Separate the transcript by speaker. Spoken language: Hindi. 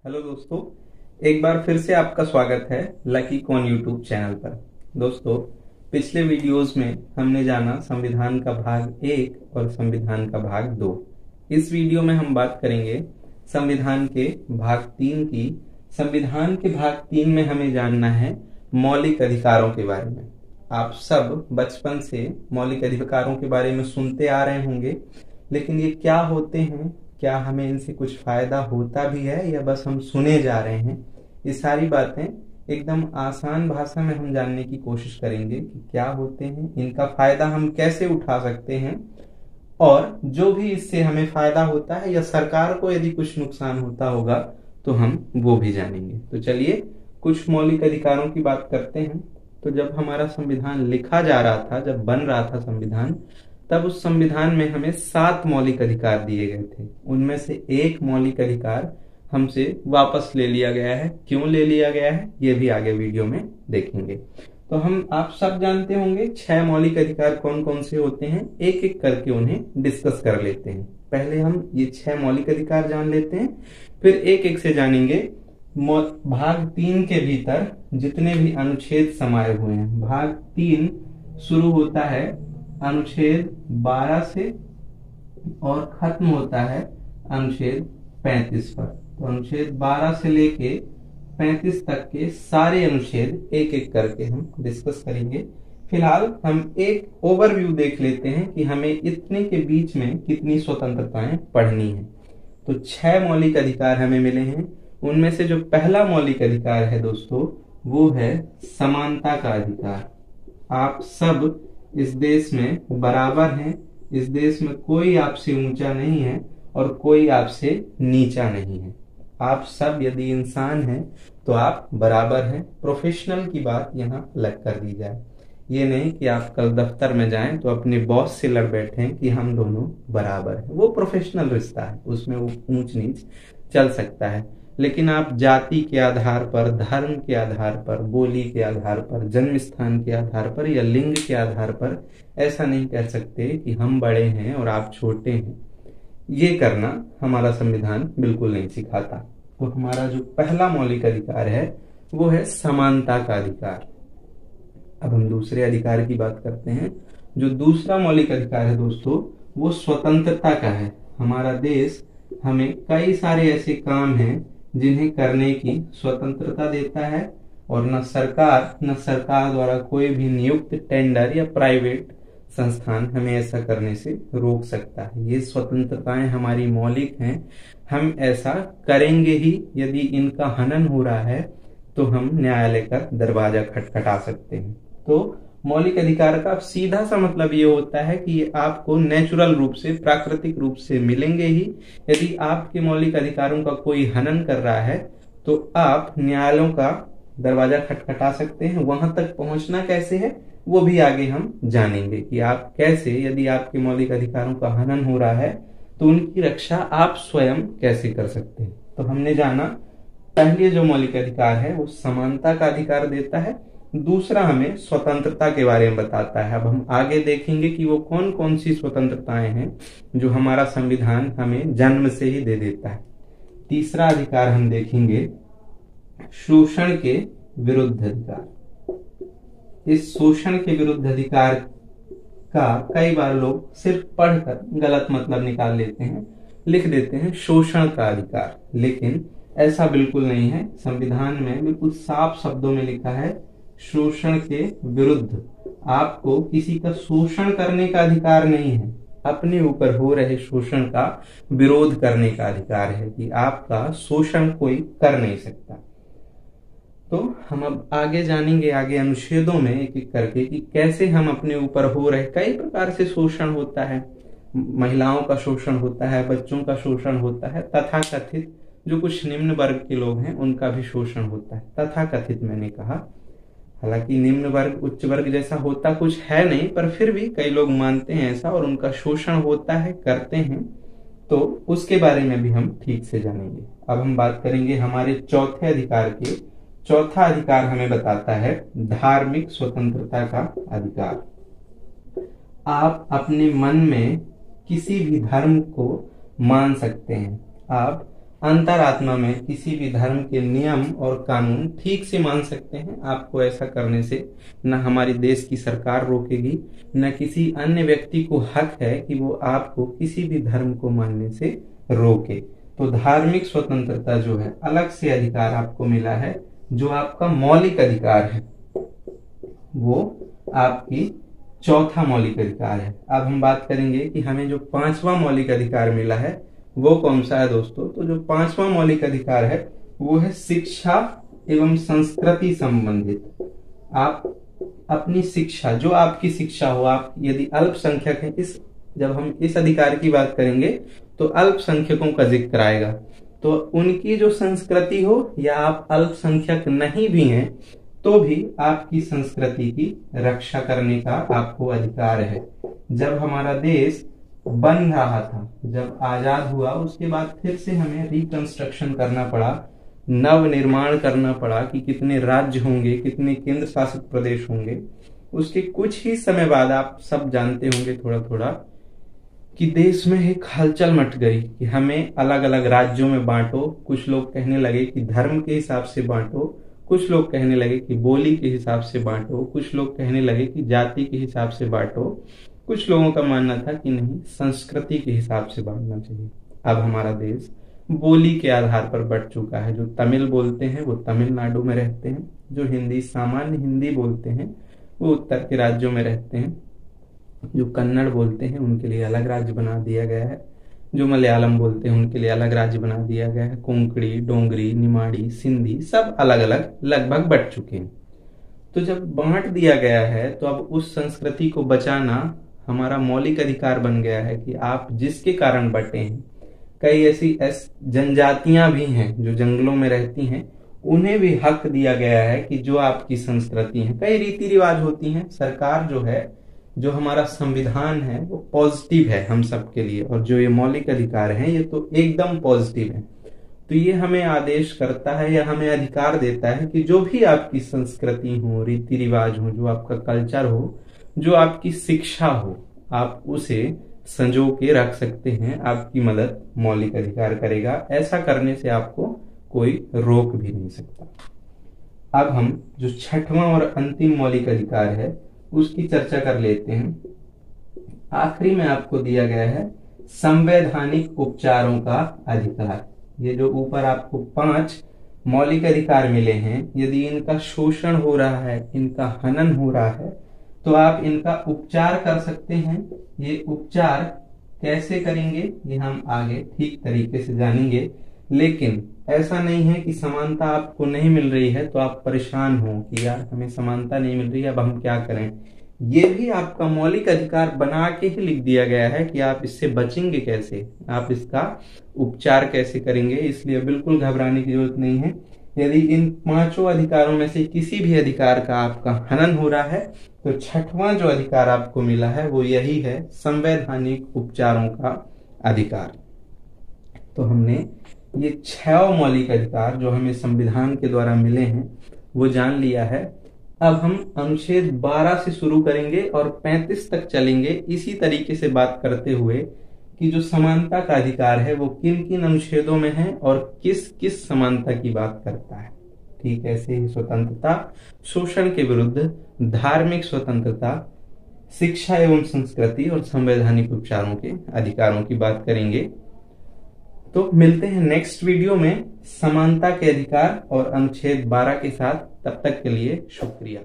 Speaker 1: हेलो दोस्तों, एक बार फिर से आपका स्वागत है लकी कॉन यूट्यूब चैनल पर। दोस्तों, पिछले वीडियोस में हमने जाना संविधान का भाग 1 और संविधान का भाग 2। इस वीडियो में हम बात करेंगे संविधान के भाग 3 की। संविधान के भाग 3 में हमें जानना है मौलिक अधिकारों के बारे में। आप सब बचपन से मौलिक अधिकारों के बारे में सुनते आ रहे होंगे, लेकिन ये क्या होते हैं, क्या हमें इनसे कुछ फायदा होता भी है या बस हम सुने जा रहे हैं। ये सारी बातें एकदम आसान भाषा में हम जानने की कोशिश करेंगे कि क्या होते हैं, इनका फायदा हम कैसे उठा सकते हैं, और जो भी इससे हमें फायदा होता है या सरकार को यदि कुछ नुकसान होता होगा तो हम वो भी जानेंगे। तो चलिए कुछ मौलिक अधिकारों की बात करते हैं। तो जब हमारा संविधान लिखा जा रहा था, जब बन रहा था संविधान, तब उस संविधान में हमें 7 मौलिक अधिकार दिए गए थे। उनमें से एक मौलिक अधिकार हमसे वापस ले लिया गया है। क्यों ले लिया गया है ये भी आगे वीडियो में देखेंगे। तो आप सब जानते होंगे 6 मौलिक अधिकार कौन कौन से होते हैं। एक एक करके उन्हें डिस्कस कर लेते हैं। पहले हम ये 6 मौलिक अधिकार जान लेते हैं, फिर एक एक से जानेंगे। भाग 3 के भीतर जितने भी अनुच्छेद समाये हुए हैं, भाग 3 शुरू होता है अनुच्छेद 12 से और खत्म होता है अनुच्छेद 35 पर। तो अनुच्छेद 12 से लेके 35 तक के सारे अनुच्छेद एक एक करके हम डिस्कस करेंगे। फिलहाल हम एक ओवरव्यू देख लेते हैं कि हमें इतने के बीच में कितनी स्वतंत्रताएं पढ़नी है। तो 6 मौलिक अधिकार हमें मिले हैं। उनमें से जो पहला मौलिक अधिकार है दोस्तों, वो है समानता का अधिकार। आप सब इस देश में बराबर हैं। इस देश में कोई आपसे ऊंचा नहीं है और कोई आपसे नीचा नहीं है। आप सब यदि इंसान हैं तो आप बराबर हैं। प्रोफेशनल की बात यहाँ अलग कर दी जाए। ये नहीं कि आप कल दफ्तर में जाएं तो अपने बॉस से लड़ बैठें कि हम दोनों बराबर हैं। वो प्रोफेशनल रिश्ता है, उसमें वो ऊंच नीच चल सकता है। लेकिन आप जाति के आधार पर, धर्म के आधार पर, बोली के आधार पर, जन्म स्थान के आधार पर या लिंग के आधार पर ऐसा नहीं कह सकते कि हम बड़े हैं और आप छोटे हैं। ये करना हमारा संविधान बिल्कुल नहीं सिखाता। तो हमारा जो पहला मौलिक अधिकार है वो है समानता का अधिकार। अब हम दूसरे अधिकार की बात करते हैं। जो दूसरा मौलिक अधिकार है दोस्तों, वो स्वतंत्रता का है। हमारा देश हमें कई सारे ऐसे काम हैं जिन्हें करने की स्वतंत्रता देता है, और न सरकार द्वारा कोई भी नियुक्त टेंडर या प्राइवेट संस्थान हमें ऐसा करने से रोक सकता है। ये स्वतंत्रताएं हमारी मौलिक हैं। हम ऐसा करेंगे ही। यदि इनका हनन हो रहा है तो हम न्यायालय का दरवाजा खटखटा सकते हैं। तो मौलिक अधिकार का सीधा सा मतलब ये होता है कि ये आपको नेचुरल रूप से, प्राकृतिक रूप से मिलेंगे ही। यदि आपके मौलिक अधिकारों का कोई हनन कर रहा है तो आप न्यायालयों का दरवाजा खटखटा सकते हैं। वहां तक पहुंचना कैसे है वो भी आगे हम जानेंगे कि आप कैसे, यदि आपके मौलिक अधिकारों का हनन हो रहा है तो उनकी रक्षा आप स्वयं कैसे कर सकते हैं। तो हमने जाना पहले जो मौलिक अधिकार है वो समानता का अधिकार देता है। दूसरा हमें स्वतंत्रता के बारे में बताता है। अब हम आगे देखेंगे कि वो कौन कौन सी स्वतंत्रताएं हैं जो हमारा संविधान हमें जन्म से ही दे देता है। तीसरा अधिकार हम देखेंगे शोषण के विरुद्ध अधिकार। इस शोषण के विरुद्ध अधिकार का कई बार लोग सिर्फ पढ़कर गलत मतलब निकाल लेते हैं, लिख देते हैं शोषण का अधिकार, लेकिन ऐसा बिल्कुल नहीं है। संविधान में बिल्कुल साफ शब्दों में लिखा है शोषण के विरुद्ध। आपको किसी का शोषण करने का अधिकार नहीं है, अपने ऊपर हो रहे शोषण का विरोध करने का अधिकार है कि आपका शोषण कोई कर नहीं सकता। तो हम अब आगे जानेंगे, आगे अनुच्छेदों में एक एक करके, कि कैसे हम अपने ऊपर हो रहे कई प्रकार से शोषण होता है। महिलाओं का शोषण होता है, बच्चों का शोषण होता है, तथाकथित जो कुछ निम्न वर्ग के लोग हैं उनका भी शोषण होता है। तथाकथित मैंने कहा, हालांकि निम्न वर्ग उच्च वर्ग जैसा होता कुछ है नहीं, पर फिर भी कई लोग मानते हैं ऐसा और उनका शोषण होता है, करते हैं। तो उसके बारे में भी हम ठीक से जानेंगे। अब हम बात करेंगे हमारे चौथे अधिकार की। चौथा अधिकार हमें बताता है धार्मिक स्वतंत्रता का अधिकार। आप अपने मन में किसी भी धर्म को मान सकते हैं। आप अंतरात्मा में किसी भी धर्म के नियम और कानून ठीक से मान सकते हैं। आपको ऐसा करने से न हमारे देश की सरकार रोकेगी, न किसी अन्य व्यक्ति को हक है कि वो आपको किसी भी धर्म को मानने से रोके। तो धार्मिक स्वतंत्रता जो है, अलग से अधिकार आपको मिला है, जो आपका मौलिक अधिकार है, वो आपकी चौथा मौलिक अधिकार है। अब हम बात करेंगे कि हमें जो पांचवा मौलिक अधिकार मिला है वो कौन सा है दोस्तों। तो जो पांचवा मौलिक अधिकार है वो है शिक्षा एवं संस्कृति संबंधित। आप अपनी शिक्षा, जो आपकी शिक्षा हो, आप यदि अल्पसंख्यक हैं, जब हम इस अधिकार की बात करेंगे तो अल्पसंख्यकों का जिक्र आएगा, तो उनकी जो संस्कृति हो, या आप अल्पसंख्यक नहीं भी हैं तो भी आपकी संस्कृति की रक्षा करने का आपको अधिकार है। जब हमारा देश बन रहा था, जब आजाद हुआ, उसके बाद फिर से हमें रिकंस्ट्रक्शन करना पड़ा, नव निर्माण करना पड़ा कि कितने राज्य होंगे, कितने केंद्र शासित प्रदेश होंगे। उसके कुछ ही समय बाद आप सब जानते होंगे थोड़ा थोड़ा कि देश में एक हलचल मच गई कि हमें अलग अलग राज्यों में बांटो। कुछ लोग कहने लगे कि धर्म के हिसाब से बांटो, कुछ लोग कहने लगे कि बोली के हिसाब से बांटो, कुछ लोग कहने लगे कि जाति के हिसाब से बांटो, कुछ लोगों का मानना था कि नहीं, संस्कृति के हिसाब से बांटना चाहिए। अब हमारा देश बोली के आधार पर बंट चुका है। जो तमिल बोलते हैं वो तमिलनाडु में रहते हैं, जो हिंदी सामान्य हिंदी बोलते हैं वो उत्तर के राज्यों में रहते हैं, जो कन्नड़ बोलते हैं उनके लिए अलग राज्य बना दिया गया है, जो मलयालम बोलते हैं उनके लिए अलग राज्य बना दिया गया है, कोंकणी, डोंगरी, निमाड़ी, सिंधी सब अलग अलग लगभग बट चुके हैं। तो जब बांट दिया गया है तो अब उस संस्कृति को बचाना हमारा मौलिक अधिकार बन गया है कि आप जिसके कारण बटे हैं, कई ऐसी जनजातियां भी हैं जो जंगलों में रहती हैं, उन्हें भी हक दिया गया है कि जो आपकी संस्कृति है, कई रीति रिवाज होती हैं। सरकार जो है, जो हमारा संविधान है वो पॉजिटिव है हम सबके लिए, और जो ये मौलिक अधिकार हैं ये तो एकदम पॉजिटिव है। तो ये हमें आदेश करता है या हमें अधिकार देता है कि जो भी आपकी संस्कृति हो, रीति रिवाज हो, जो आपका कल्चर हो, जो आपकी शिक्षा हो, आप उसे संजो के रख सकते हैं। आपकी मदद मौलिक अधिकार करेगा, ऐसा करने से आपको कोई रोक भी नहीं सकता। अब हम जो छठवां और अंतिम मौलिक अधिकार है उसकी चर्चा कर लेते हैं। आखिरी में आपको दिया गया है संवैधानिक उपचारों का अधिकार। ये जो ऊपर आपको 5 मौलिक अधिकार मिले हैं, यदि इनका शोषण हो रहा है, इनका हनन हो रहा है, तो आप इनका उपचार कर सकते हैं। ये उपचार कैसे करेंगे ये हम आगे ठीक तरीके से जानेंगे। लेकिन ऐसा नहीं है कि समानता आपको नहीं मिल रही है तो आप परेशान हो कि यार हमें समानता नहीं मिल रही है, अब हम क्या करें। ये भी आपका मौलिक अधिकार बना के ही लिख दिया गया है कि आप इससे बचेंगे कैसे, आप इसका उपचार कैसे करेंगे। इसलिए बिल्कुल घबराने की जरूरत नहीं है। यदि इन 5 अधिकारों में से किसी भी अधिकार का आपका हनन हो रहा है तो छठवां जो अधिकार आपको मिला है वो यही है, संवैधानिक उपचारों का अधिकार। तो हमने ये 6 मौलिक अधिकार जो हमें संविधान के द्वारा मिले हैं वो जान लिया है। अब हम अनुच्छेद 12 से शुरू करेंगे और 35 तक चलेंगे, इसी तरीके से बात करते हुए कि जो समानता का अधिकार है वो किन किन अनुच्छेदों में है और किस किस समानता की बात करता है। ठीक ऐसे ही स्वतंत्रता, शोषण के विरुद्ध, धार्मिक स्वतंत्रता, शिक्षा एवं संस्कृति और संवैधानिक उपचारों के अधिकारों की बात करेंगे। तो मिलते हैं नेक्स्ट वीडियो में समानता के अधिकार और अनुच्छेद 12 के साथ। तब तक के लिए शुक्रिया।